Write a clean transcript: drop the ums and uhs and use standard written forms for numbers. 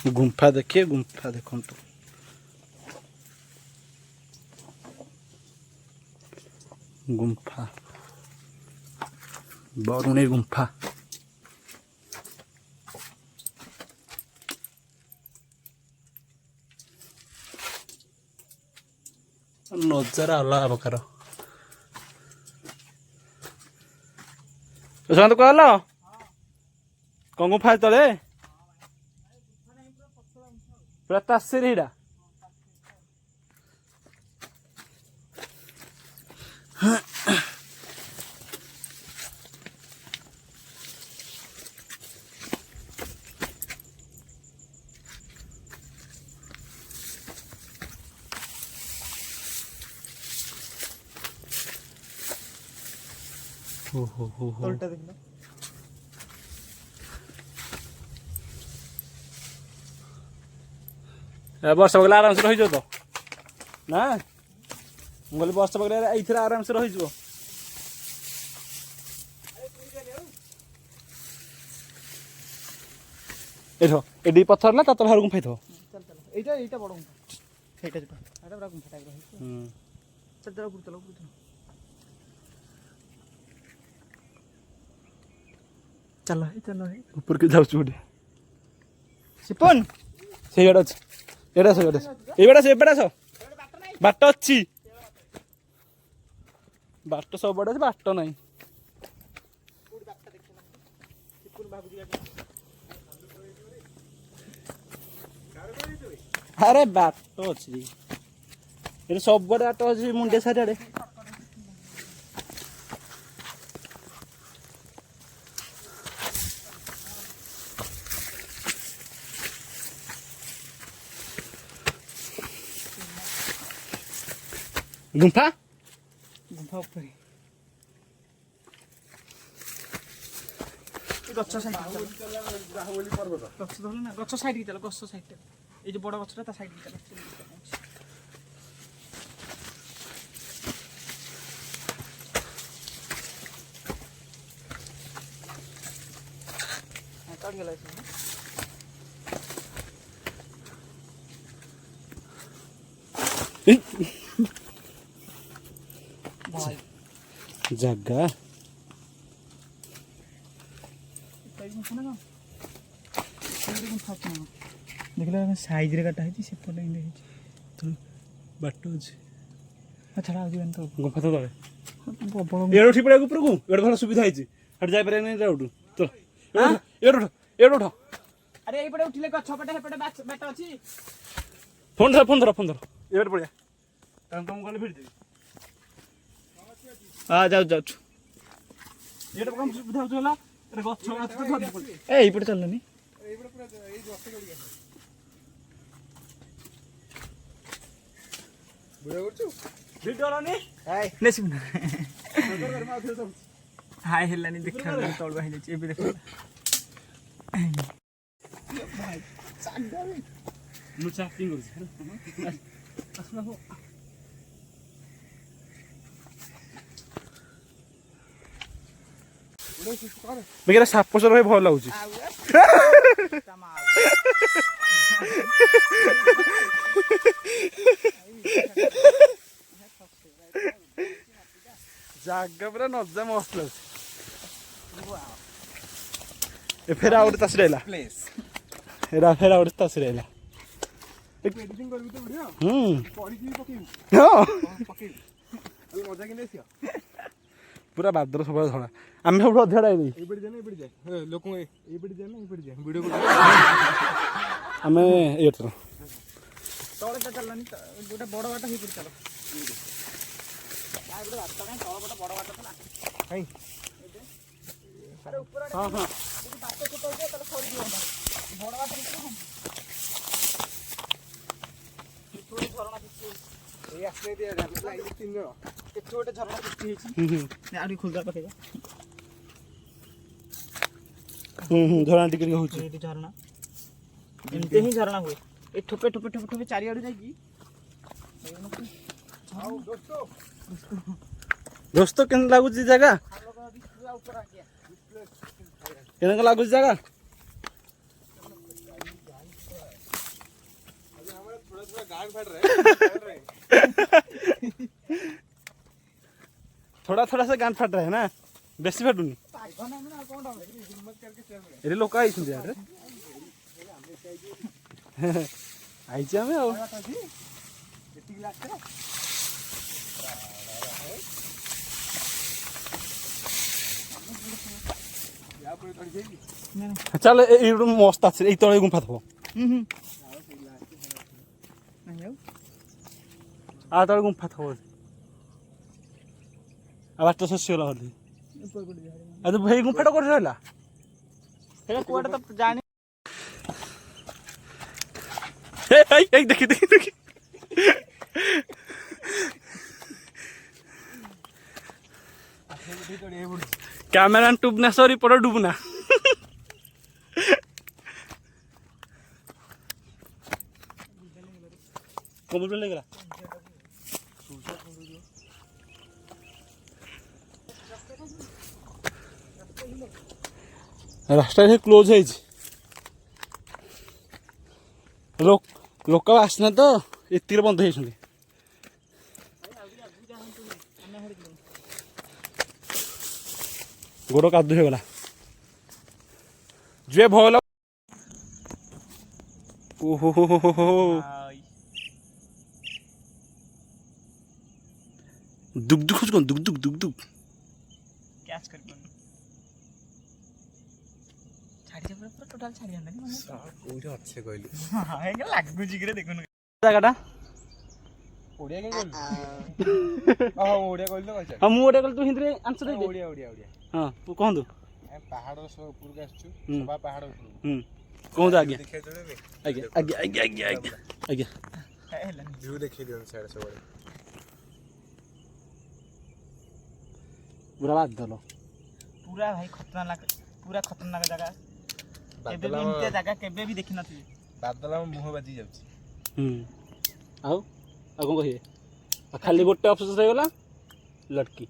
गुंफा देखिए, गुंफा देखो तो गुंफा बरुणी गुंफा नजारा अलग प्रकार तो कहल कौन गुंफा तले पूरा तासीर हीरा तलटा देखना वर्ष बगला आराम से रही तो ना बोले वर्ष बगला ये आराम से रही एडी पत्थर ना तल हर गुंफा थो चल चल एटा एटा बड़ गुंफा सेटा जेटा एटा बड़ा गुंफा टाइप रही चल चल ऊपर चलो चलो चलो ऊपर के जाऊ छुटे सिपन से गड अछि एडा से गड ए बेडा से बाट अछि बाट सब बड अछि बाट नाही अरे बाट अछि ए सब बड बाट अछि मुंडे सारे गुंफा गुंफा ऊपर गच्छ साइड गच्छ धरल ना गच्छ साइड की चलो गच्छ साइड ए जो बड़ गच्छटा ता साइड की चलो काट गेला जगह देखला साइज रे काटा है से पले इंदे तो बाटो अछि छड़ा हो जीवन तो गुंफा तो तले बड़ एडो उठी पड़े ऊपर को एडो भलो सुविधा है हट जाय परे नहीं राउड चल एडो उठ अरे एई पटे उठिले गच्छ पटे हे पटे बाट अछि फोन धर एबे पड़िया तुम गले फिर देबी आ जाऊ जाऊ एटा कम सुविधा होचला एटा गच्छ तो धर पड़े ए एई पटे चलनी एई पटे पूरा एई जस्ट गड़ी गया बुरा करछु वीडियो लानी हाय नेसिम हाय हेलानी देखा तळ बाहि जाई एबे देखो भाई चांदा मु चैटिंग कर असला हो मेरा साप सर भल लगुच जगह पूरा नजा मस्त लगे फेर आउट तासी रहला एरा फेर आउट तासी रहला एडिटिंग करबी तो बढ़िया पड़ी की पकेबी हां पकेबी अरे मजा के नेसिया पूरा बादर सब धड़ा आम सब अधेड़ा आई एबडी जाए लोक एबडी जाए वीडियो को आम ये तळे त चलनी गोटा बड़ बाट ही पड़ चलो आ गोटा बात काई तळ गोटा बड़ बाट चला हां अरे ऊपर हां हां যদি বাচ্চা ছোট হয়ে যায় তাহলে সরে দিও না বড় বাটা দিতে হবে ছোট ঝরনা দিচ্ছে এই আসলে দিয়ে যাবে এই তিন জন একটু ওটা ঝরনা দিচ্ছে না আর খুলদার পাতে যা ঝরনা টিকে হচ্ছে এটি ঝরনা এমতে হি ঝরনা हुए ए ठोपे ठोपे ठोपे ठोपे चारि आडू जाई की आओ दोस्तों दोस्तों केन लागु जी जगह ऊपर आ गया केन लागु जी जगह थोड़ा थोड़ा सा गान फट रहा है ना बेसी फटुनी ये लोक आई यार आई आम चल ये मस्त अच्छे तले गुंफा थो आ तले गुंफा थो आवाज तो शस्य होला होली आ तो भाई गुंफाटा कर रहला हेला कोडा तो जाने ए देखि देखि देखि कैमरा डूबना सॉरी पड़ो डूबना कम्प्यूटर लेगला रास्ता क्लोज है लोक आसना तो ये बंद हो गोड़ कादू हो गला जे भल ओहो दुख दुख दुख दुख दुख दुख कैच कर छाड़ी पूरा पूरा टोटल छाड़ी आंदा कोइरे अच्छे कहली हां हे लागु जिगरे देखुन जगहटा ओडिया के कहली हां ओडिया कहली तो कहछ हां मु ओडिया कहली तू हिंदी रे आंसर दे ओडिया ओडिया ओडिया हां तू कहंदु पहाड़ सब ऊपर के आछू सभा पहाड़ ऊपर कहंदु आगे देखै देबे आगे आगे आगे आगे आगे आगे हेला व्यू देखै दियो साइड से बड़े पूरा बात दलो पूरा भाई खतरनाक जगह केबे भी इनते जगह केबे भी देखि नथि बादल मुह बाजी जाउची आउ आ कोन कहिए आ खाली गोटे ऑप्शन रह गला लटकी